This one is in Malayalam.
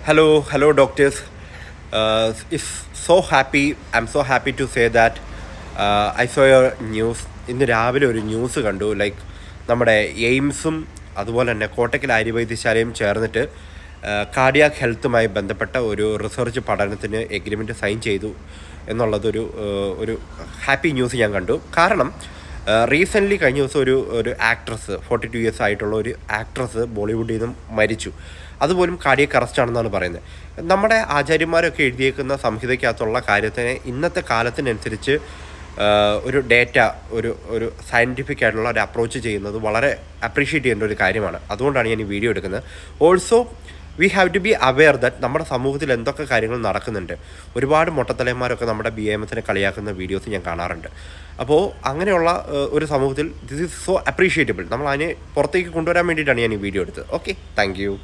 Hello, doctors. It's so happy. I'm so happy to say that I saw your news. ഇന്ന് രാവിലെ ഒരു ന്യൂസ് കണ്ടു നമ്മുടെ എയിംസും അതുപോലെ തന്നെ കോട്ടക്കൽ ആര്യവൈദ്യശാലയും ചേർന്നിട്ട് കാർഡിയാക് ഹെൽത്തുമായി ബന്ധപ്പെട്ട ഒരു റിസർച്ച് പഠനത്തിന് എഗ്രിമെൻറ്റ് സൈൻ ചെയ്തു ഒരു ഹാപ്പി ന്യൂസ് ഞാൻ കണ്ടു. കാരണം റീസെൻ്റ്ലി കഴിഞ്ഞ ദിവസം ഒരു ആക്ട്രസ് 42 ഇയേഴ്സ് ആയിട്ടുള്ള ഒരു ആക്ട്രസ് ബോളിവുഡിൽ നിന്നും മരിച്ചു. അതുപോലും കാർഡിയക് അറസ്റ്റ് ആണെന്നാണ് പറയുന്നത്. നമ്മുടെ ആചാര്യന്മാരൊക്കെ എഴുതിയേക്കുന്ന സംഹിതയ്ക്കകത്തുള്ള കാര്യത്തിനെ ഇന്നത്തെ കാലത്തിനനുസരിച്ച് ഒരു ഡേറ്റ ഒരു സയൻറ്റിഫിക് ആയിട്ടുള്ള ഒരു അപ്രോച്ച് ചെയ്യുന്നത് വളരെ അപ്രീഷിയേറ്റ് ചെയ്യേണ്ട ഒരു കാര്യമാണ്. അതുകൊണ്ടാണ് ഞാൻ ഈ വീഡിയോ എടുക്കുന്നത്. Also we have to be aware that നമ്മുടെ സമൂഹത്തിൽ എന്തൊക്കെ കാര്യങ്ങൾ നടക്കുന്നുണ്ട്. ഒരുപാട് മൊട്ടത്തലന്മാരൊക്കെ നമ്മുടെ BAMSനെ കളിയാക്കുന്ന വീഡിയോസ് ഞാൻ കാണാറുണ്ട്. അപ്പോൾ അങ്ങനെയുള്ള ഒരു സമൂഹത്തിൽ ദിസ് ഈസ് സോ അപ്രീഷിയേറ്റബിൾ. നമ്മൾ അതിനെ പുറത്തേക്ക് കൊണ്ടുവരാൻ വേണ്ടിയിട്ടാണ് ഞാൻ ഈ വീഡിയോ എടുത്തത്. Okay, thank you.